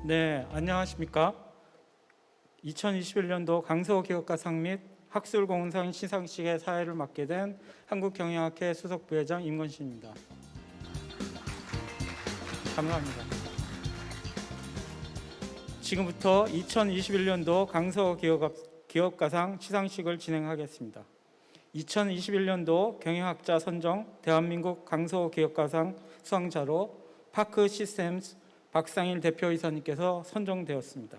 네, 안녕하십니까? 2021년도 강서기업가상 및 학술공헌상 시상식의 사회를 맡게 된 한국경영학회 수석부회장 임건신입니다. 감사합니다. 지금부터 2021년도 강서기업가상 시상식을 진행하겠습니다. 2021년도 경영학자 선정 대한민국 강서기업가상 수상자로 파크시스템스 박상일 대표이사님께서 선정되었습니다.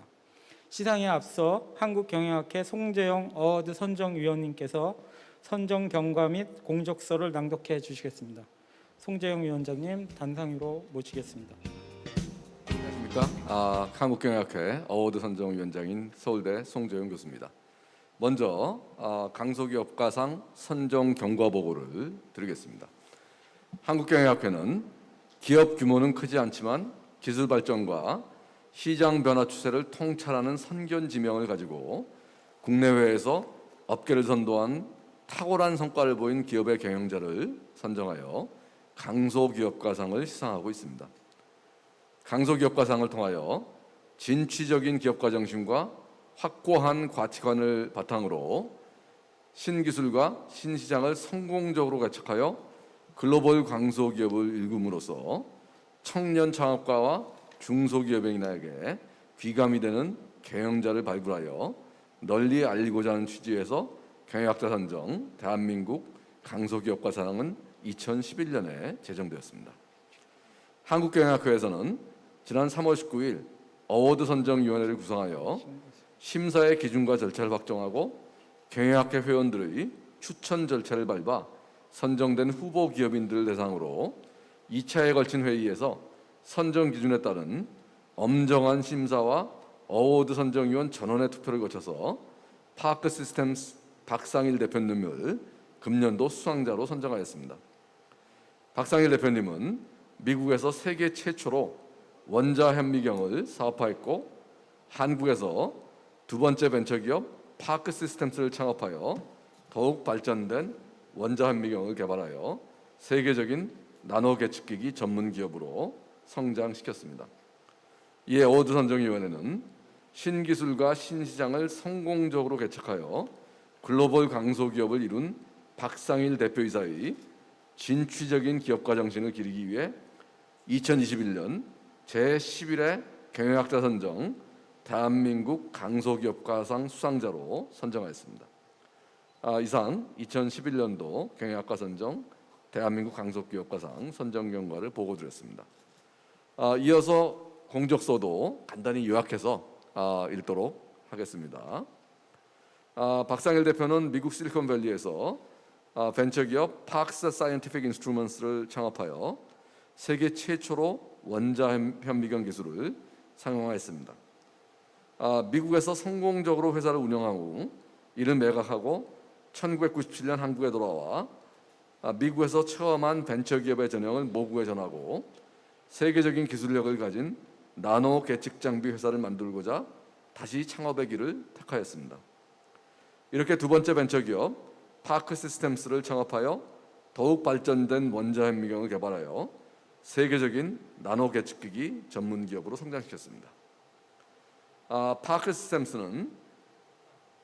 시상에 앞서 한국경영학회 송재영 어워드 선정위원님께서 선정 경과 및 공적서를 낭독해 주시겠습니다. 송재영 위원장님 단상 위로 모시겠습니다. 안녕하십니까? 한국경영학회 어워드 선정위원장인 서울대 송재영 교수입니다. 먼저 강서기업가상 선정 경과 보고를 드리겠습니다. 한국경영학회는 기업 규모는 크지 않지만 기술 발전과 시장 변화 추세를 통찰하는 선견 지명을 가지고 국내외에서 업계를 선도한 탁월한 성과를 보인 기업의 경영자를 선정하여 강서기업가상을 시상하고 있습니다. 강서기업가상을 통하여 진취적인 기업가 정신과 확고한 가치관을 바탕으로 신기술과 신시장을 성공적으로 개척하여 글로벌 강소기업을 일금으로써 청년 창업가와 중소기업인에게 귀감이 되는 경영자를 발굴하여 널리 알리고자 하는 취지에서 경영학자 선정 대한민국 강소기업가상은 2011년에 제정되었습니다. 한국경영학회에서는 지난 3월 19일 어워드 선정위원회를 구성하여 심사의 기준과 절차를 확정하고 경영학회 회원들의 추천 절차를 밟아 선정된 후보 기업인들을 대상으로 2차에 걸친 회의에서 선정 기준에 따른 엄정한 심사와 어워드 선정위원 전원의 투표를 거쳐서 파크시스템스 박상일 대표님을 금년도 수상자로 선정하였습니다. 박상일 대표님은 미국에서 세계 최초로 원자 현미경을 사업화했고 한국에서 두 번째 벤처기업 파크시스템스를 창업하여 더욱 발전된 원자 현미경을 개발하여 세계적인 나노 계측기기 전문 기업으로 성장시켰습니다. 이에 어워드 선정위원회는 신기술과 신시장을 성공적으로 개척하여 글로벌 강소기업을 이룬 박상일 대표이사의 진취적인 기업가 정신을 기리기 위해 2021년 제11회 경영학자 선정 대한민국 강소기업가상 수상자로 선정하였습니다. 이상 2011년도 경영학과 선정 대한민국 강소기업가상 선정 경과를 보고드렸습니다. 이어서 공적서도 간단히 요약해서 읽도록 하겠습니다. 박상일 대표는 미국 실리콘밸리에서 벤처기업 파크스 사이언티픽 인스트루먼스를 창업하여 세계 최초로 원자 현미경 기술을 상용화했습니다. 미국에서 성공적으로 회사를 운영한 후 이를 매각하고 1997년 한국에 돌아와 미국에서 처음한 벤처기업의 전형을 모국에 전하고 세계적인 기술력을 가진 나노 계측 장비 회사를 만들고자 다시 창업의 길을 택하였습니다. 이렇게 두 번째 벤처기업 파크시스템스를 창업하여 더욱 발전된 원자 현미경을 개발하여 세계적인 나노 계측기기 전문 기업으로 성장시켰습니다. 파크시스템스는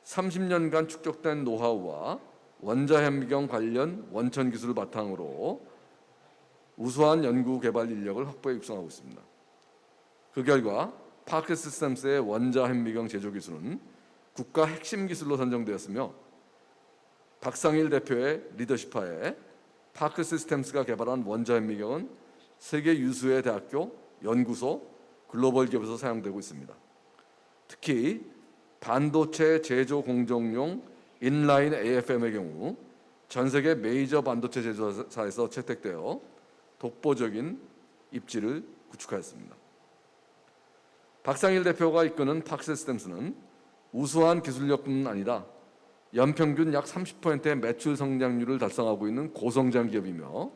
30년간 축적된 노하우와 원자 현미경 관련 원천 기술을 바탕으로 우수한 연구 개발 인력을 확보해 육성하고 있습니다. 그 결과 파크시스템스의 원자 현미경 제조 기술은 국가 핵심 기술로 선정되었으며 박상일 대표의 리더십하에 파크시스템스가 개발한 원자 현미경은 세계 유수의 대학교, 연구소, 글로벌 기업에서 사용되고 있습니다. 특히 반도체 제조 공정용 인라인 AFM의 경우 전 세계 메이저 반도체 제조사에서 채택되어 독보적인 입지를 구축하였습니다. 박상일 대표가 이끄는 파크시스템스는 우수한 기술력뿐 아니라 연평균 약 30%의 매출 성장률을 달성하고 있는 고성장 기업이며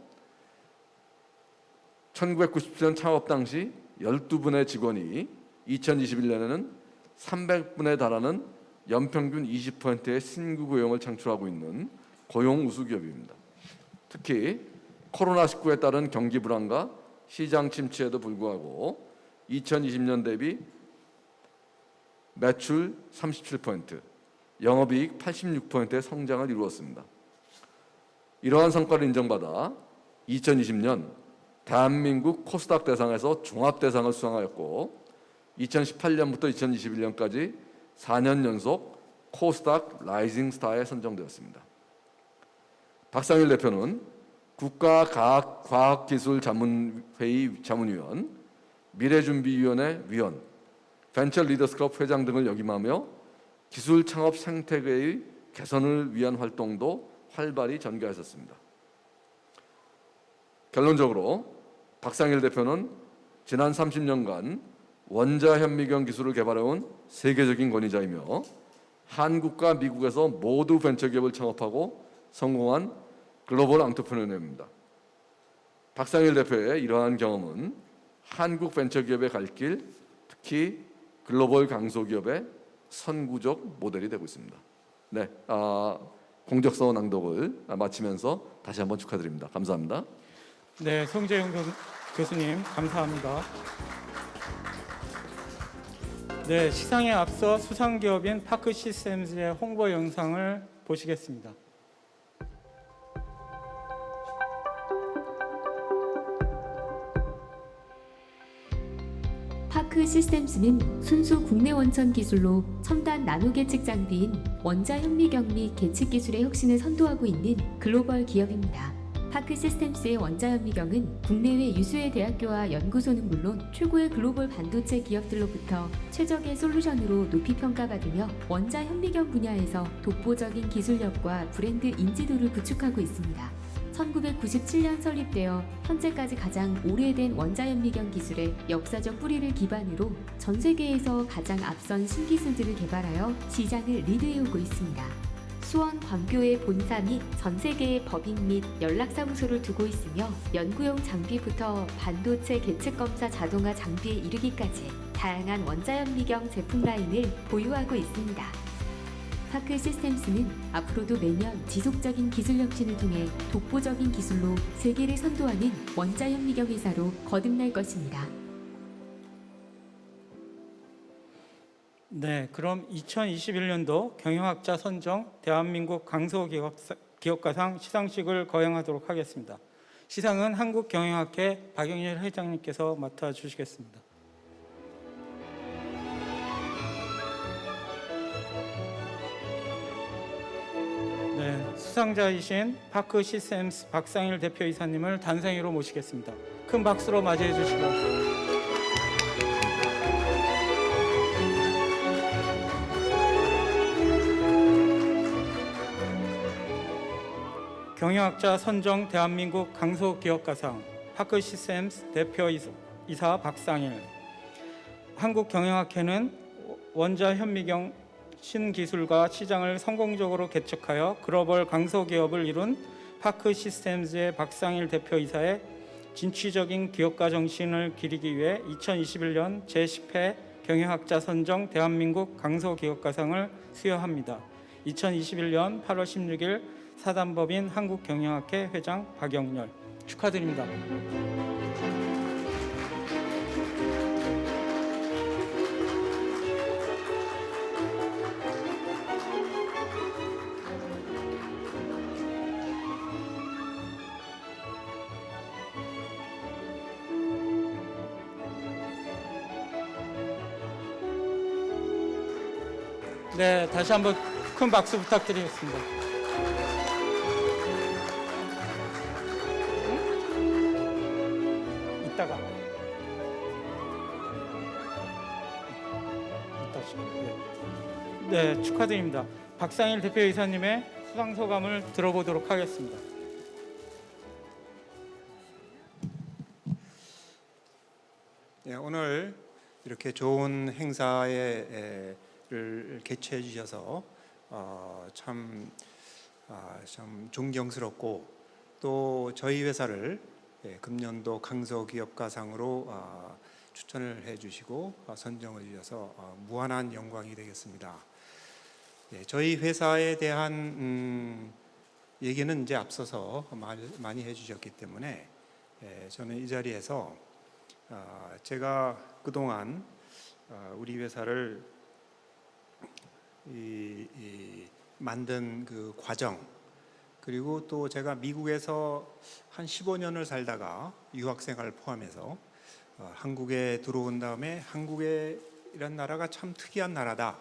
1997년 창업 당시 12분의 직원이 2021년에는 300분에 달하는 연평균 20%의 신규 고용을 창출하고 있는 고용 우수 기업입니다. 특히 코로나19에 따른 경기 불안과 시장 침체에도 불구하고 2020년 대비 매출 37%, 영업이익 86%의 성장을 이루었습니다. 이러한 성과를 인정받아 2020년 대한민국 코스닥 대상에서 종합대상을 수상하였고 2018년부터 2021년까지 4년 연속 코스닥 라이징 스타에 선정되었습니다. 박상일 대표는 국가과학기술자문회의 자문위원, 미래준비위원회 위원, 벤처리더스클럽 회장 등을 역임하며 기술 창업 생태계의 개선을 위한 활동도 활발히 전개하셨습니다. 결론적으로 박상일 대표는 지난 30년간 원자 현미경 기술을 개발해온 세계적인 권위자이며 한국과 미국에서 모두 벤처기업을 창업하고 성공한 글로벌 앙트프레너입니다. 박상일 대표의 이러한 경험은 한국 벤처기업의 갈 길, 특히 글로벌 강소기업의 선구적 모델이 되고 있습니다. 네, 공적서 낭독을 마치면서 다시 한번 축하드립니다. 감사합니다. 네, 송재용 교수님 감사합니다. 네, 시상에 앞서 수상기업인 파크시스템즈의 홍보 영상을 보시겠습니다. 파크시스템스는 순수 국내 원천 기술로 첨단 나노 계측 장비인 원자 현미경 및 계측 기술의 혁신을 선도하고 있는 글로벌 기업입니다. 파크시스템스의 원자 현미경은 국내외 유수의 대학교와 연구소는 물론 최고의 글로벌 반도체 기업들로부터 최적의 솔루션으로 높이 평가받으며 원자 현미경 분야에서 독보적인 기술력과 브랜드 인지도를 구축하고 있습니다. 1997년 설립되어 현재까지 가장 오래된 원자 현미경 기술의 역사적 뿌리를 기반으로 전 세계에서 가장 앞선 신기술들을 개발하여 시장을 리드해오고 있습니다. 수원 광교의 본사 및 전 세계의 법인 및 연락사무소를 두고 있으며 연구용 장비부터 반도체 계측 검사 자동화 장비에 이르기까지 다양한 원자 현미경 제품 라인을 보유하고 있습니다. 파크시스템스는 앞으로도 매년 지속적인 기술 혁신을 통해 독보적인 기술로 세계를 선도하는 원자 현미경 회사로 거듭날 것입니다. 네, 그럼 2021년도 경영학자 선정 대한민국 강소기업가상 시상식을 거행하도록 하겠습니다. 시상은 한국경영학회 박영일 회장님께서 맡아주시겠습니다. 네, 수상자이신 파크시스템스 박상일 대표이사님을 단상위로 모시겠습니다. 큰 박수로 맞이해 주시고. 경영학자 선정 대한민국 강소기업가상 파크시스템스 대표이사 박상일. 한국경영학회는 원자 현미경 신기술과 시장을 성공적으로 개척하여 글로벌 강소기업을 이룬 파크시스템즈의 박상일 대표이사의 진취적인 기업가 정신을 기리기 위해 2021년 제10회 경영학자 선정 대한민국 강소기업가상을 수여합니다. 2021년 8월 16일 사단법인 한국경영학회 회장 박영렬 축하드립니다. 네, 다시 한번 큰 박수 부탁드리겠습니다. 이따가 네, 축하드립니다. 박상일 대표이사님의 수상 소감을 들어보도록 하겠습니다. 네, 오늘 이렇게 좋은 행사를 개최해 주셔서 참 존경스럽고 또 저희 회사를 금년도 강소기업가상으로 추천을 해주시고 선정을 주셔서 무한한 영광이 되겠습니다. 저희 회사에 대한 얘기는 이제 앞서서 많이 해주셨기 때문에 저는 이 자리에서 제가 그동안 우리 회사를 만든 그 과정, 그리고 또 제가 미국에서 한 15년을 살다가 유학생활을 포함해서 한국에 들어온 다음에 한국이란 나라가 참 특이한 나라다,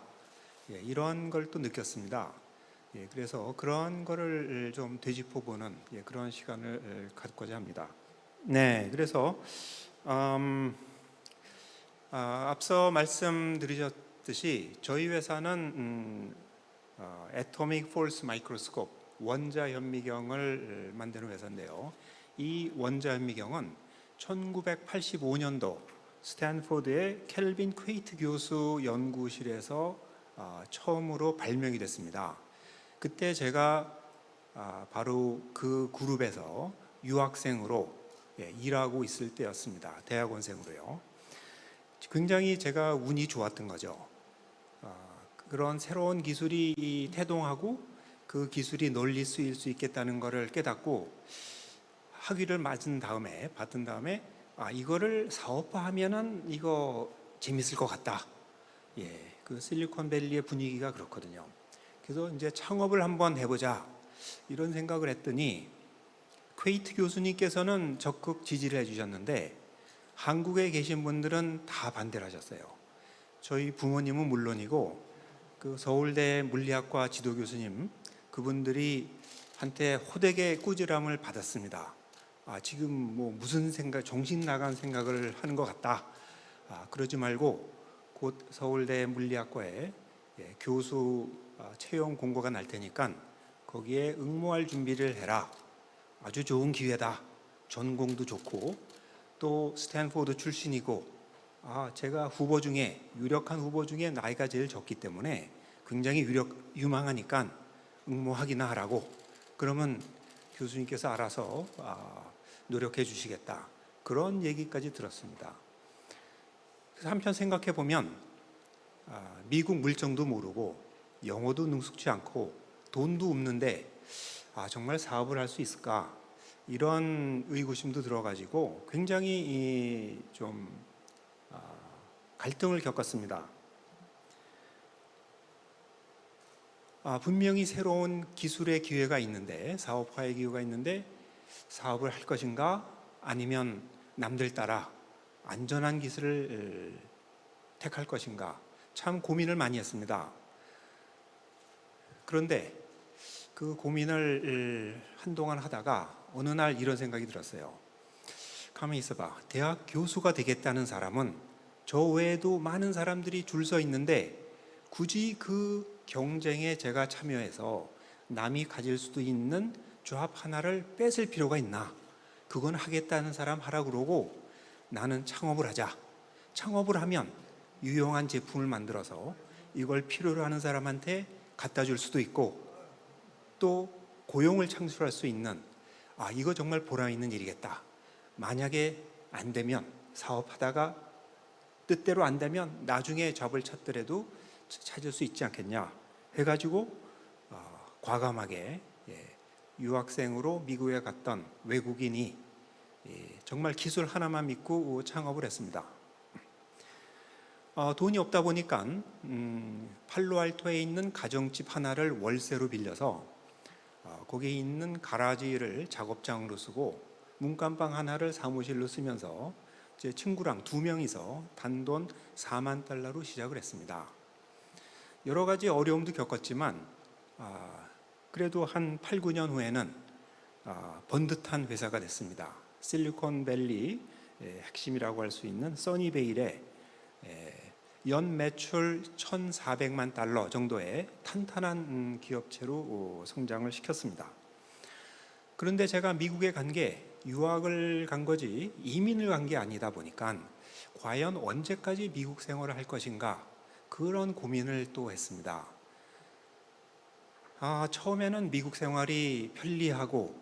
이런 걸 또 느꼈습니다. 그래서 그런 거를 좀 되짚어보는 그런 시간을 갖고자 합니다. 네, 그래서 앞서 말씀드렸듯이 저희 회사는 Atomic Force Microscope, 원자 현미경을 만드는 회사인데요. 이 원자 현미경은 1985년도 스탠포드의 켈빈 퀘이트 교수 연구실에서 처음으로 발명이 됐습니다. 그때 제가 바로 그 그룹에서 유학생으로 일하고 있을 때였습니다. 대학원생으로요. 굉장히 제가 운이 좋았던 거죠. 그런 새로운 기술이 태동하고 그 기술이 널리 쓰일 수 있겠다는 것을 깨닫고 학위를 받은 다음에 이거를 사업화하면은 이거 재밌을 것 같다. 그 실리콘밸리의 분위기가 그렇거든요. 그래서 이제 창업을 한번 해보자 이런 생각을 했더니 퀘이트 교수님께서는 적극 지지를 해주셨는데 한국에 계신 분들은 다 반대를 하셨어요. 저희 부모님은 물론이고 그 서울대 물리학과 지도 교수님, 그분들이 한테 호되게 꾸지람을 받았습니다. 지금 뭐 무슨 생각, 정신 나간 생각을 하는 것 같다. 그러지 말고 곧 서울대 물리학과에 교수 채용 공고가 날 테니까 거기에 응모할 준비를 해라. 아주 좋은 기회다. 전공도 좋고 또 스탠포드 출신이고 제가 후보 중에 유력한 후보 중에 나이가 제일 적기 때문에 굉장히 유망하니까 응모하기나 하라고. 그러면 교수님께서 알아서 노력해 주시겠다. 그런 얘기까지 들었습니다. 그래서 한편 생각해 보면 미국 물정도 모르고 영어도 능숙치 않고 돈도 없는데 정말 사업을 할 수 있을까? 이런 의구심도 들어가지고 굉장히 좀 갈등을 겪었습니다. 분명히 새로운 기술의 기회가 있는데, 사업화의 기회가 있는데 사업을 할 것인가 아니면 남들 따라 안전한 기술을 택할 것인가 참 고민을 많이 했습니다. 그런데 그 고민을 한동안 하다가 어느 날 이런 생각이 들었어요. 가만히 있어봐. 대학 교수가 되겠다는 사람은 저 외에도 많은 사람들이 줄 서 있는데 굳이 그 경쟁에 제가 참여해서 남이 가질 수도 있는 조합 하나를 뺏을 필요가 있나? 그건 하겠다는 사람 하라 그러고 나는 창업을 하자. 창업을 하면 유용한 제품을 만들어서 이걸 필요로 하는 사람한테 갖다 줄 수도 있고 또 고용을 창출할 수 있는 이거 정말 보람 있는 일이겠다. 만약에 안 되면 사업하다가 뜻대로 안 되면 나중에 잡을 찾더라도 찾을 수 있지 않겠냐 해가지고 과감하게 유학생으로 미국에 갔던 외국인이 정말 기술 하나만 믿고 창업을 했습니다. 돈이 없다 보니까 팔로알토에 있는 가정집 하나를 월세로 빌려서 거기에 있는 가라지를 작업장으로 쓰고 문간방 하나를 사무실로 쓰면서 제 친구랑 2명이서 단돈 $40,000로 시작을 했습니다. 여러 가지 어려움도 겪었지만 그래도 한 8, 9년 후에는 번듯한 회사가 됐습니다. 실리콘밸리 핵심이라고 할 수 있는 써니베일에 연 매출 $1,400만 정도의 탄탄한 기업체로 성장을 시켰습니다. 그런데 제가 미국에 간 게 유학을 간 거지 이민을 간 게 아니다 보니까 과연 언제까지 미국 생활을 할 것인가 그런 고민을 또 했습니다. 처음에는 미국 생활이 편리하고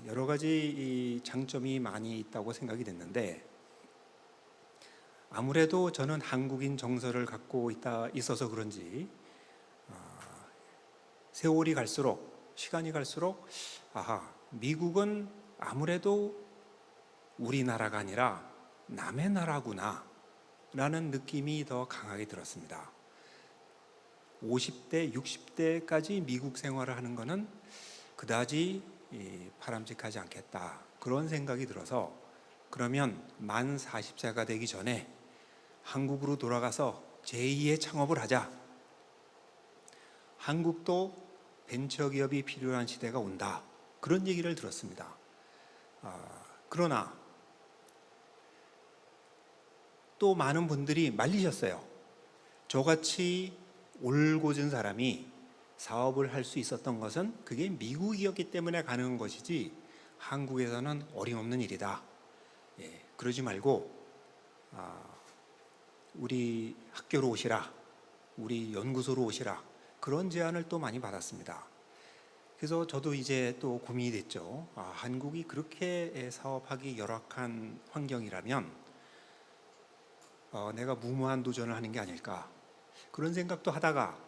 여러 가지 장점이 많이 있다고 생각이 됐는데 아무래도 저는 한국인 정서를 갖고 있어서 그런지 세월이 갈수록 시간이 갈수록 미국은 아무래도 우리나라가 아니라 남의 나라구나 라는 느낌이 더 강하게 들었습니다. 50대, 60대까지 미국 생활을 하는 것은 그다지 바람직하지 않겠다. 그런 생각이 들어서 그러면 만 40세가 되기 전에 한국으로 돌아가서 제2의 창업을 하자. 한국도 벤처기업이 필요한 시대가 온다. 그런 얘기를 들었습니다. 그러나 또 많은 분들이 말리셨어요. 저같이 올곧은 사람이 사업을 할 수 있었던 것은 그게 미국이었기 때문에 가능한 것이지 한국에서는 어림없는 일이다. 그러지 말고 우리 학교로 오시라, 우리 연구소로 오시라, 그런 제안을 또 많이 받았습니다. 그래서 저도 이제 또 고민이 됐죠. 한국이 그렇게 사업하기 열악한 환경이라면 내가 무모한 도전을 하는 게 아닐까, 그런 생각도 하다가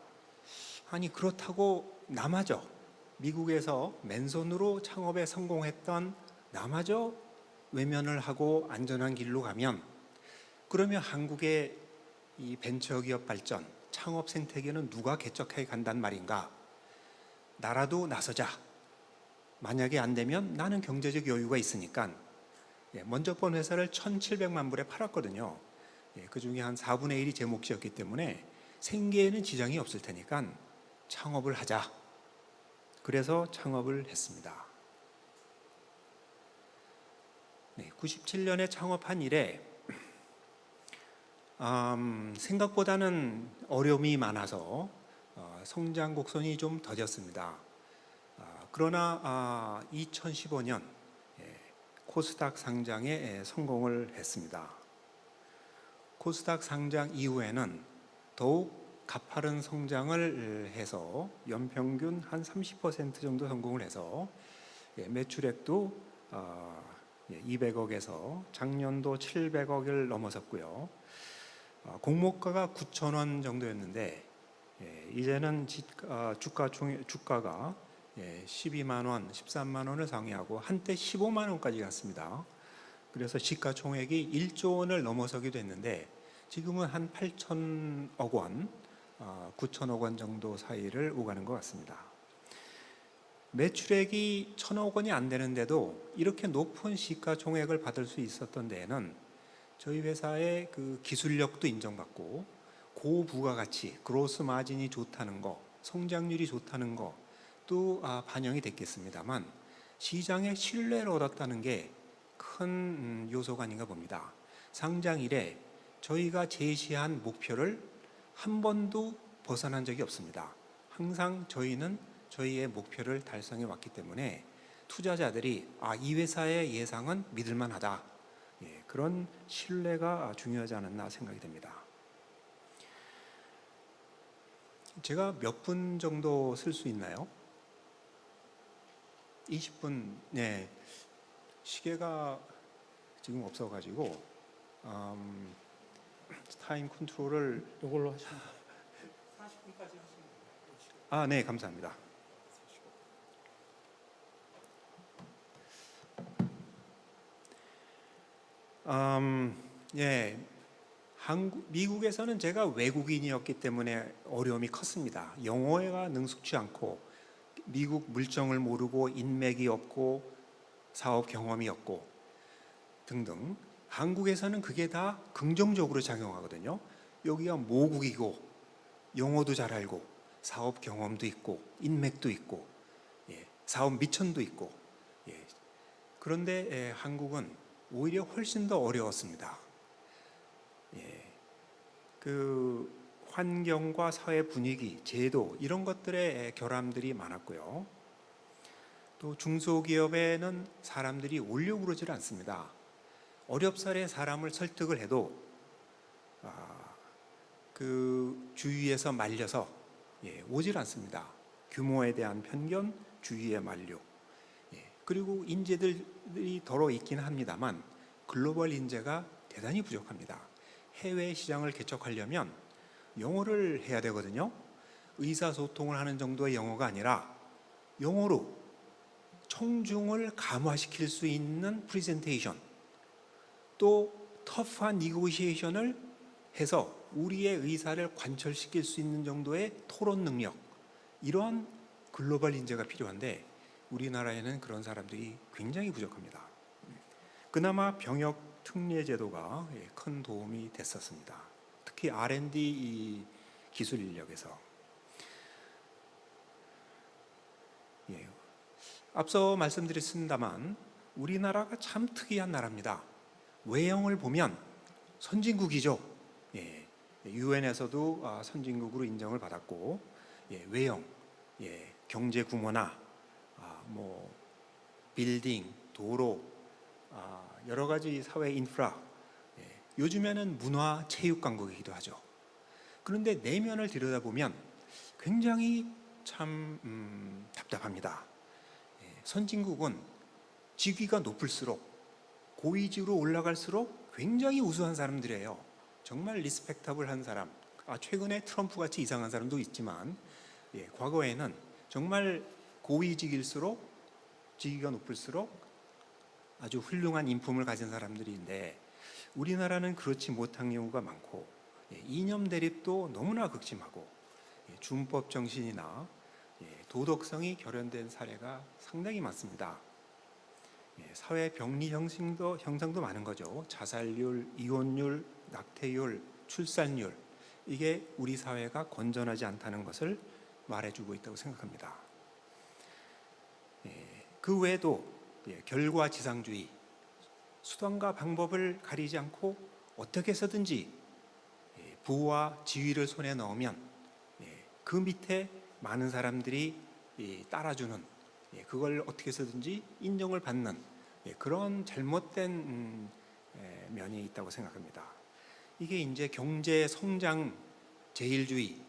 아니 그렇다고 남아저 미국에서 맨손으로 창업에 성공했던 남아저 외면을 하고 안전한 길로 가면 그러면 한국의 이 벤처기업 발전, 창업 생태계는 누가 개척해 간단 말인가? 나라도 나서자. 만약에 안 되면 나는 경제적 여유가 있으니까 먼저 번 회사를 1,700만 불에 팔았거든요. 그 중에 한 4분의 1이 제 몫이었기 때문에 생계에는 지장이 없을 테니까 창업을 하자. 그래서 창업을 했습니다. 97년에 창업한 이래 생각보다는 어려움이 많아서 성장 곡선이 좀 더뎠습니다. 그러나 2015년 코스닥 상장에 성공을 했습니다. 코스닥 상장 이후에는 더욱 가파른 성장을 해서 연평균 한 30% 정도 성공을 해서 매출액도 200억에서 작년도 700억을 넘어섰고요. 공모가가 9,000원 정도였는데 이제는 주가가 12만 원, 13만 원을 상회하고 한때 15만 원까지 갔습니다. 그래서 시가총액이 1조 원을 넘어서기도 했는데 지금은 한 8천억 원, 9천억 원 정도 사이를 오가는 것 같습니다. 매출액이 1,000억 원이 안 되는데도 이렇게 높은 시가총액을 받을 수 있었던 데에는 저희 회사의 그 기술력도 인정받고 고부가가치, 그로스 마진이 좋다는 거, 성장률이 좋다는 거도 반영이 됐겠습니다만 시장의 신뢰를 얻었다는 게 큰 요소가 아닌가 봅니다. 상장 이래 저희가 제시한 목표를 한 번도 벗어난 적이 없습니다. 항상 저희는 저희의 목표를 달성해 왔기 때문에 투자자들이 이 회사의 예상은 믿을만하다. 그런 신뢰가 중요하지 않았나 생각이 됩니다. 제가 몇 분 정도 쓸 수 있나요? 20분. 네. 시계가 지금 없어가지고 타임 컨트롤을 이걸로 하시면 40분까지 하시면 네, 감사합니다. 미국에서는 제가 외국인이었기 때문에 어려움이 컸습니다. 영어가 능숙치 않고 미국 물정을 모르고 인맥이 없고 사업 경험이 없고 등등. 한국에서는 그게 다 긍정적으로 작용하거든요. 여기가 모국이고 영어도 잘 알고 사업 경험도 있고 인맥도 있고 사업 미천도 있고 그런데 한국은 오히려 훨씬 더 어려웠습니다. 그 환경과 사회 분위기, 제도 이런 것들의 결함들이 많았고요. 또 중소기업에는 사람들이 오려고 그러질 않습니다. 어렵사리 사람을 설득을 해도 그 주위에서 말려서 오질 않습니다. 규모에 대한 편견, 주위의 만류. 그리고 인재들이 더러 있긴 합니다만 글로벌 인재가 대단히 부족합니다. 해외 시장을 개척하려면 영어를 해야 되거든요. 의사소통을 하는 정도의 영어가 아니라 영어로 청중을 감화시킬 수 있는 프레젠테이션, 또 터프한 니고시에이션을 해서 우리의 의사를 관철시킬 수 있는 정도의 토론 능력, 이런 글로벌 인재가 필요한데 우리나라에는 그런 사람들이 굉장히 부족합니다. 그나마 병역 특례 제도가 큰 도움이 됐었습니다. 특히 R&D 기술 인력에서. 앞서 말씀드렸습니다만 우리나라가 참 특이한 나라입니다. 외형을 보면 선진국이죠. 유엔에서도 선진국으로 인정을 받았고, 외형, 경제 규모나 빌딩, 도로, 여러 가지 사회 인프라, 요즘에는 문화 체육 강국이기도 하죠. 그런데 내면을 들여다보면 굉장히 참 답답합니다. 선진국은 직위가 높을수록, 고위직으로 올라갈수록 굉장히 우수한 사람들이에요. 정말 리스펙터블한 사람. 최근에 트럼프 같이 이상한 사람도 있지만, 과거에는 정말 고위직일수록, 직위가 높을수록 아주 훌륭한 인품을 가진 사람들인데, 우리나라는 그렇지 못한 경우가 많고, 이념 대립도 너무나 극심하고, 준법 정신이나 도덕성이 결연된 사례가 상당히 많습니다. 사회 병리 형성도 많은 거죠. 자살률, 이혼율, 낙태율, 출산율, 이게 우리 사회가 건전하지 않다는 것을 말해주고 있다고 생각합니다. 그 외에도 결과지상주의, 수단과 방법을 가리지 않고 어떻게 해서든지 부와 지위를 손에 넣으면 그 밑에 많은 사람들이 따라주는, 그걸 어떻게 해서든지 인정을 받는 그런 잘못된 면이 있다고 생각합니다. 이게 이제 경제 성장 제일주의,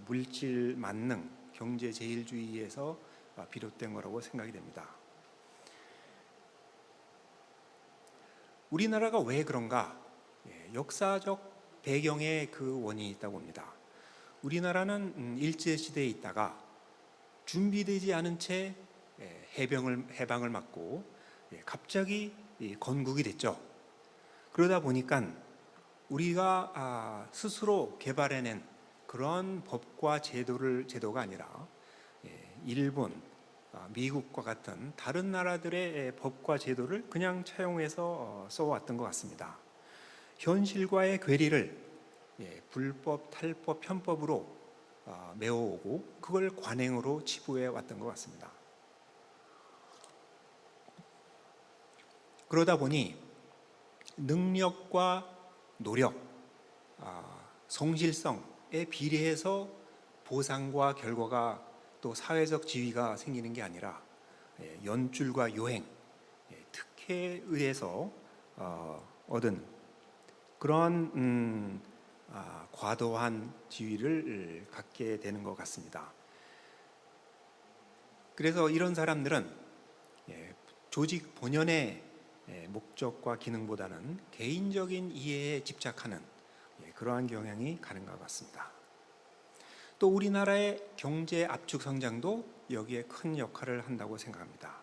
물질 만능 경제 제일주의에서 비롯된 거라고 생각이 됩니다. 우리나라가 왜 그런가? 역사적 배경에 그 원인이 있다고 봅니다. 우리나라는 일제시대에 있다가 준비되지 않은 채 해방을 맞고 갑자기 건국이 됐죠. 그러다 보니까 우리가 스스로 개발해낸 그런 법과 제도가 아니라 일본, 미국과 같은 다른 나라들의 법과 제도를 그냥 차용해서 써왔던 것 같습니다. 현실과의 괴리를 불법, 탈법, 편법으로 메워오고 그걸 관행으로 치부해 왔던 것 같습니다. 그러다 보니 능력과 노력, 성실성에 비례해서 보상과 결과가 또 사회적 지위가 생기는 게 아니라 연줄과 요행, 특혜에 의해서 얻은 그런 과도한 지위를 갖게 되는 것 같습니다. 그래서 이런 사람들은 조직 본연의 목적과 기능보다는 개인적인 이해에 집착하는 그러한 경향이 가는 것 같습니다. 또 우리나라의 경제 압축 성장도 여기에 큰 역할을 한다고 생각합니다.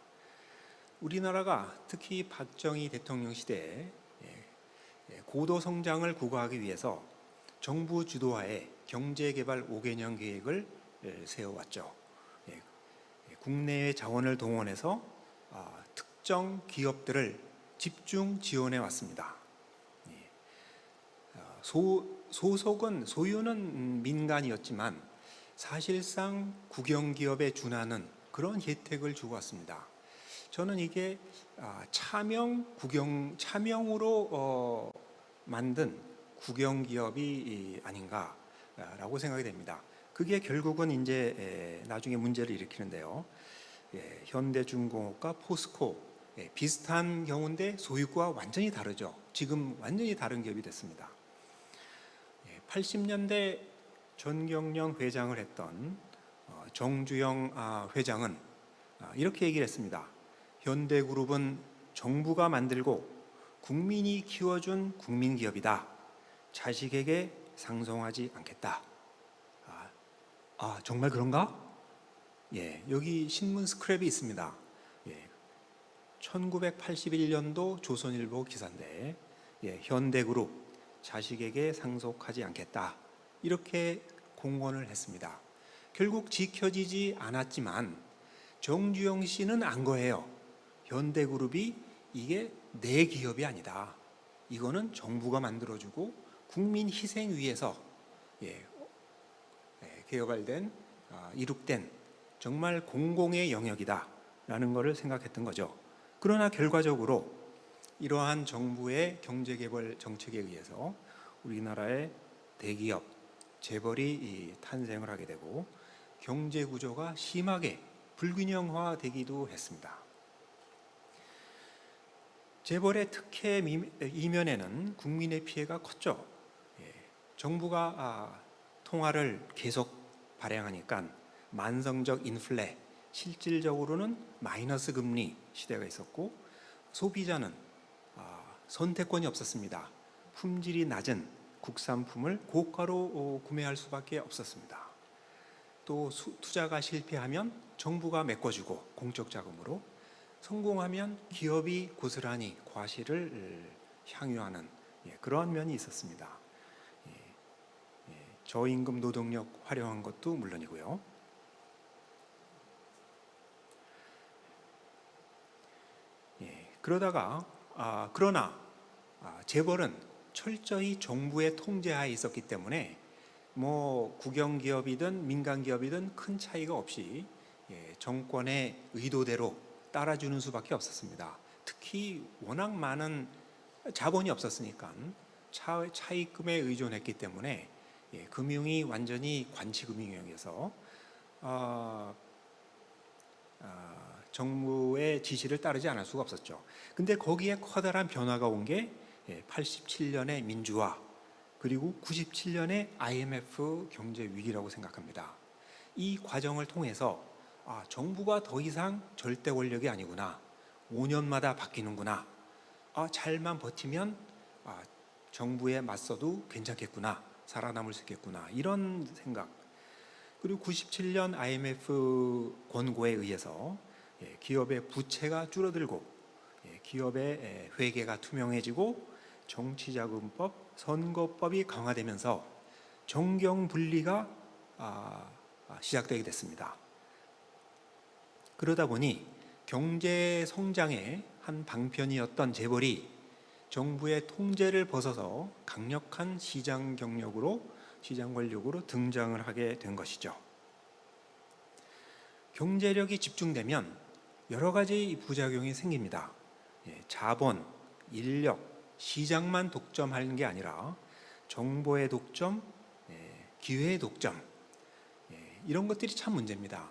우리나라가 특히 박정희 대통령 시대에 고도 성장을 구가하기 위해서 정부 주도하에 경제개발 5개년 계획을 세워왔죠. 국내의 자원을 동원해서 특정 기업들을 집중 지원해 왔습니다. 소유는 민간이었지만 사실상 국영기업에 준하는 그런 혜택을 주고 왔습니다. 저는 이게 차명으로 만든 국영기업이 아닌가라고 생각이 됩니다. 그게 결국은 이제 나중에 문제를 일으키는데요. 현대중공업과 포스코 비슷한 경우인데 소유가 완전히 다르죠. 지금 완전히 다른 기업이 됐습니다. 80년대 전경련 회장을 했던 정주영 회장은 이렇게 얘기를 했습니다. 현대그룹은 정부가 만들고 국민이 키워준 국민기업이다. 자식에게 상속하지 않겠다. 정말 그런가? 여기 신문 스크랩이 있습니다. 1981년도 조선일보 기사인데 현대그룹 자식에게 상속하지 않겠다. 이렇게 공언을 했습니다. 결국 지켜지지 않았지만 정주영 씨는 안 거예요. 현대그룹이 이게 내 기업이 아니다. 이거는 정부가 만들어주고 국민 희생 위해서 개발된 이룩된 정말 공공의 영역이다라는 것을 생각했던 거죠. 그러나 결과적으로 이러한 정부의 경제개발 정책에 의해서 우리나라의 대기업, 재벌이 탄생을 하게 되고 경제 구조가 심하게 불균형화되기도 했습니다. 재벌의 특혜 이면에는 국민의 피해가 컸죠. 정부가 통화를 계속 발행하니까 만성적 인플레, 실질적으로는 마이너스 금리 시대가 있었고 소비자는 선택권이 없었습니다. 품질이 낮은 국산품을 고가로 구매할 수밖에 없었습니다. 또 투자가 실패하면 정부가 메꿔주고 공적 자금으로, 성공하면 기업이 고스란히 과실을 향유하는 그러한 면이 있었습니다. 저임금 노동력 활용한 것도 물론이고요. 그러나 재벌은 철저히 정부의 통제하에 있었기 때문에 국영기업이든 민간기업이든 큰 차이가 없이 정권의 의도대로 따라주는 수밖에 없었습니다. 특히 워낙 많은 자본이 없었으니까 차입금에 의존했기 때문에 금융이 완전히 관치금융이어서 정부의 지시를 따르지 않을 수가 없었죠. 근데 거기에 커다란 변화가 온 게 87년의 민주화 그리고 97년의 IMF 경제 위기라고 생각합니다. 이 과정을 통해서 정부가 더 이상 절대 권력이 아니구나. 5년마다 바뀌는구나. 잘만 버티면 정부에 맞서도 괜찮겠구나. 살아남을 수 있겠구나. 이런 생각. 그리고 97년 IMF 권고에 의해서 기업의 부채가 줄어들고 기업의 회계가 투명해지고 정치자금법, 선거법이 강화되면서 정경분리가 시작되게 됐습니다. 그러다 보니 경제 성장의 한 방편이었던 재벌이 정부의 통제를 벗어서 강력한 시장 권력으로 등장을 하게 된 것이죠. 경제력이 집중되면 여러 가지 부작용이 생깁니다. 자본, 인력, 시장만 독점하는 게 아니라 정보의 독점, 기회의 독점, 이런 것들이 참 문제입니다.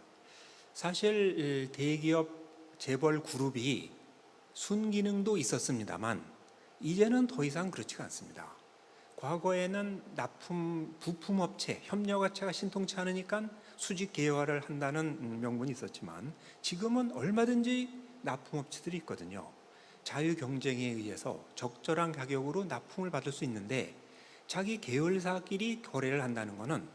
사실 대기업 재벌 그룹이 순기능도 있었습니다만 이제는 더 이상 그렇지가 않습니다. 과거에는 부품업체, 협력업체가 신통치 않으니까 수직 계열화를 한다는 명분이 있었지만 지금은 얼마든지 납품업체들이 있거든요. 자유 경쟁에 의해서 적절한 가격으로 납품을 받을 수 있는데 자기 계열사끼리 거래를 한다는 것은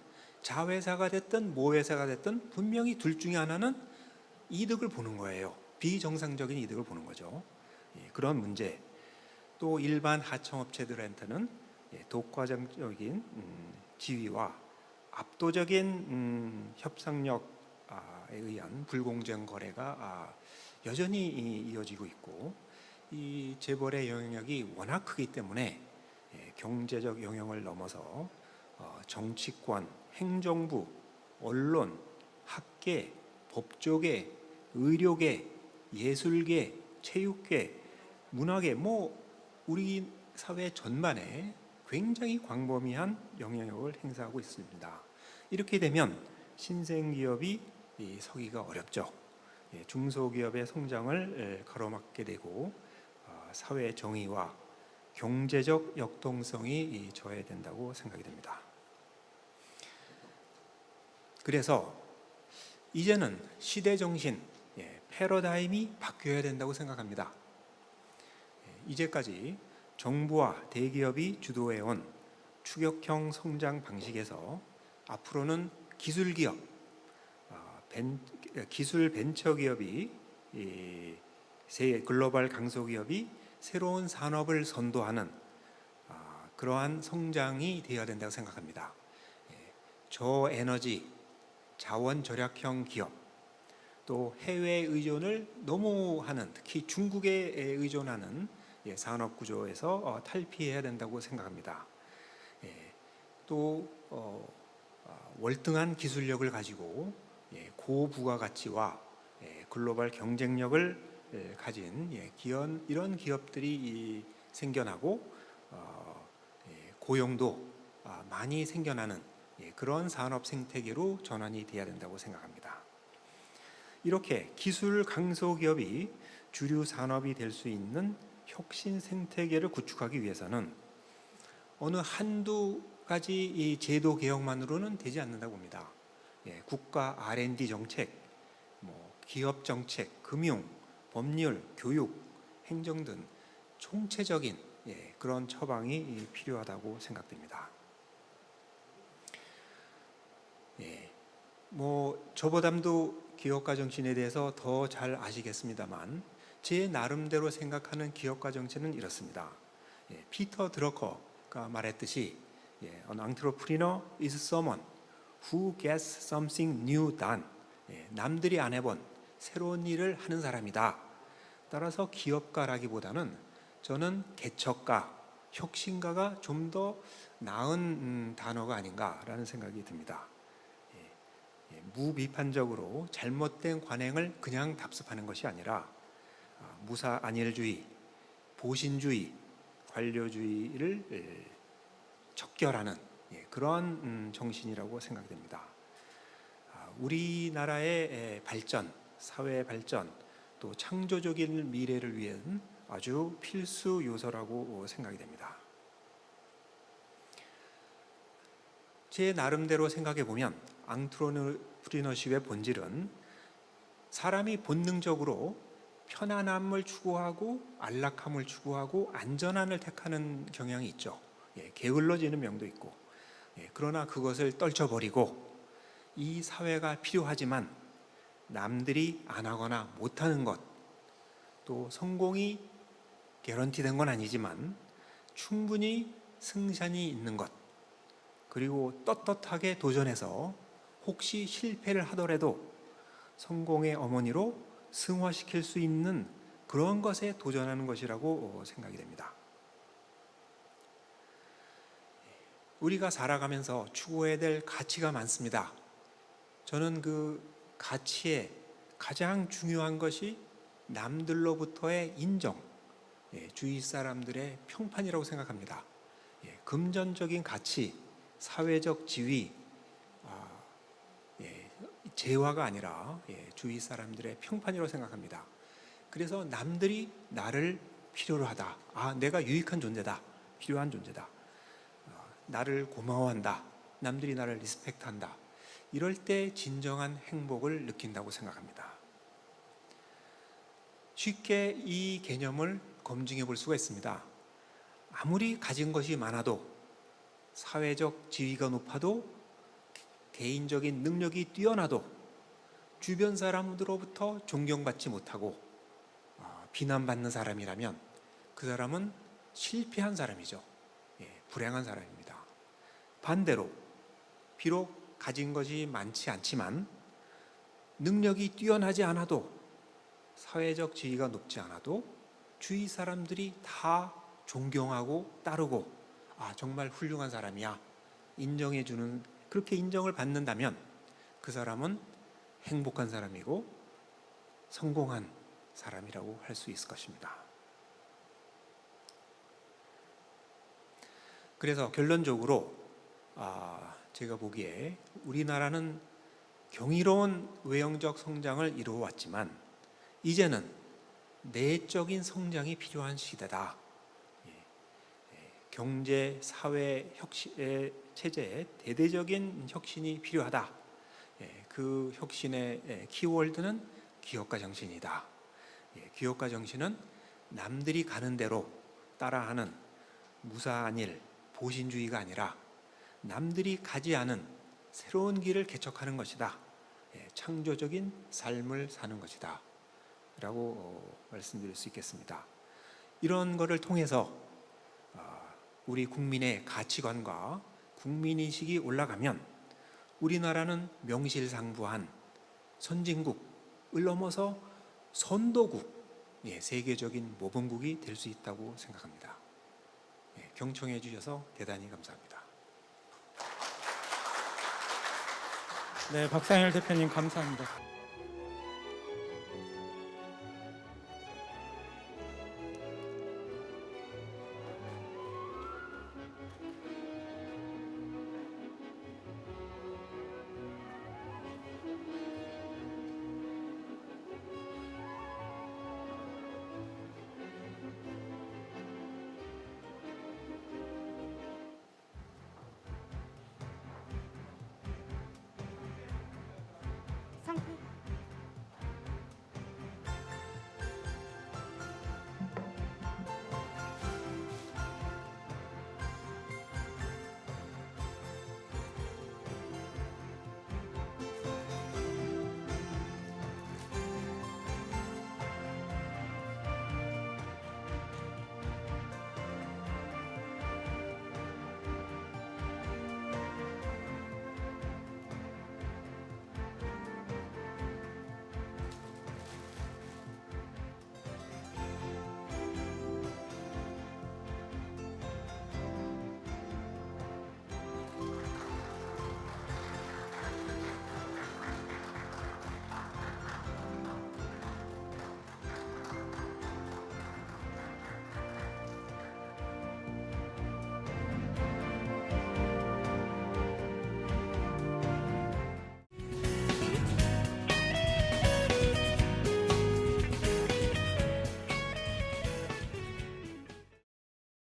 자회사가 됐든 모회사가 됐든 분명히 둘 중에 하나는 이득을 보는 거예요. 비정상적인 이득을 보는 거죠. 그런 문제. 또 일반 하청업체들한테는 독과점적인 지위와 압도적인 협상력에 의한 불공정 거래가 여전히 이어지고 있고 이 재벌의 영향력이 워낙 크기 때문에 경제적 영향을 넘어서 정치권, 행정부, 언론, 학계, 법조계, 의료계, 예술계, 체육계, 문화계 우리 사회 전반에 굉장히 광범위한 영향력을 행사하고 있습니다. 이렇게 되면 신생기업이 서기가 어렵죠. 중소기업의 성장을 가로막게 되고 사회 정의와 경제적 역동성이 저해된다고 생각이 됩니다. 그래서 이제는 시대 정신, 패러다임이 바뀌어야 된다고 생각합니다. 이제까지 정부와 대기업이 주도해온 추격형 성장 방식에서 앞으로는 기술기업, 기술 벤처기업이 글로벌 강소기업이 새로운 산업을 선도하는 그러한 성장이 되어야 된다고 생각합니다. 저에너지, 자원 절약형 기업, 또 해외 의존을 너무 하는, 특히 중국에 의존하는 산업 구조에서 탈피해야 된다고 생각합니다. 또 월등한 기술력을 가지고 고부가가치와 글로벌 경쟁력을 가진 이런 기업들이 생겨나고 고용도 많이 생겨나는 그런 산업 생태계로 전환이 돼야 된다고 생각합니다. 이렇게 기술 강소 기업이 주류 산업이 될 수 있는 혁신 생태계를 구축하기 위해서는 어느 한두 가지 이 제도 개혁만으로는 되지 않는다고 봅니다. 국가 R&D 정책, 기업 정책, 금융, 법률, 교육, 행정 등 총체적인 그런 처방이 필요하다고 생각됩니다. 저보담도 기업가 정신에 대해서 더 잘 아시겠습니다만 제 나름대로 생각하는 기업가 정신은 이렇습니다. 피터 드러커가 말했듯이 An entrepreneur is someone who gets something new done. 남들이 안 해본 새로운 일을 하는 사람이다. 따라서 기업가라기보다는 저는 개척가, 혁신가가 좀 더 나은 단어가 아닌가라는 생각이 듭니다. 무비판적으로 잘못된 관행을 그냥 답습하는 것이 아니라 무사안일주의, 보신주의, 관료주의를 척결하는 그러한 정신이라고 생각됩니다. 우리나라의 발전, 사회 발전, 또 창조적인 미래를 위한 아주 필수 요소라고 생각이 됩니다. 제 나름대로 생각해 보면 앙트레프리너십의 본질은 사람이 본능적으로 편안함을 추구하고 안락함을 추구하고 안전함을 택하는 경향이 있죠. 게을러지는 면도 있고, 그러나 그것을 떨쳐버리고 이 사회가 필요하지만 남들이 안 하거나 못하는 것, 또 성공이 개런티된 건 아니지만 충분히 승산이 있는 것, 그리고 떳떳하게 도전해서 혹시 실패를 하더라도 성공의 어머니로 승화시킬 수 있는 그런 것에 도전하는 것이라고 생각이 됩니다. 우리가 살아가면서 추구해야 될 가치가 많습니다. 저는 그 가치에 가장 중요한 것이 남들로부터의 인정, 주위 사람들의 평판이라고 생각합니다. 금전적인 가치, 사회적 지위, 재화가 아니라 주위 사람들의 평판이라고 생각합니다. 그래서 남들이 나를 필요로 하다. 내가 유익한 존재다. 필요한 존재다. 나를 고마워한다. 남들이 나를 리스펙트한다. 이럴 때 진정한 행복을 느낀다고 생각합니다. 쉽게 이 개념을 검증해 볼 수가 있습니다. 아무리 가진 것이 많아도, 사회적 지위가 높아도, 개인적인 능력이 뛰어나도 주변 사람들로부터 존경받지 못하고 비난받는 사람이라면 그 사람은 실패한 사람이죠. 불행한 사람입니다. 반대로 비록 가진 것이 많지 않지만 능력이 뛰어나지 않아도, 사회적 지위가 높지 않아도 주위 사람들이 다 존경하고 따르고 정말 훌륭한 사람이야 인정해주는, 그렇게 인정을 받는다면 그 사람은 행복한 사람이고 성공한 사람이라고 할 수 있을 것입니다. 그래서 결론적으로 제가 보기에 우리나라는 경이로운 외형적 성장을 이루어왔지만 이제는 내적인 성장이 필요한 시대다. 경제, 사회, 체제에 대대적인 혁신이 필요하다. 그 혁신의 키워드는 기업가 정신이다. 기업가 정신은 남들이 가는 대로 따라하는 무사안일, 보신주의가 아니라 남들이 가지 않은 새로운 길을 개척하는 것이다. 창조적인 삶을 사는 것이다. 라고 말씀드릴 수 있겠습니다. 이런 것을 통해서 우리 국민의 가치관과 국민인식이 올라가면 우리나라는 명실상부한 선진국을 넘어서 선도국, 세계적인 모범국이 될 수 있다고 생각합니다. 경청해 주셔서 대단히 감사합니다. 네, 박상일 대표님 감사합니다.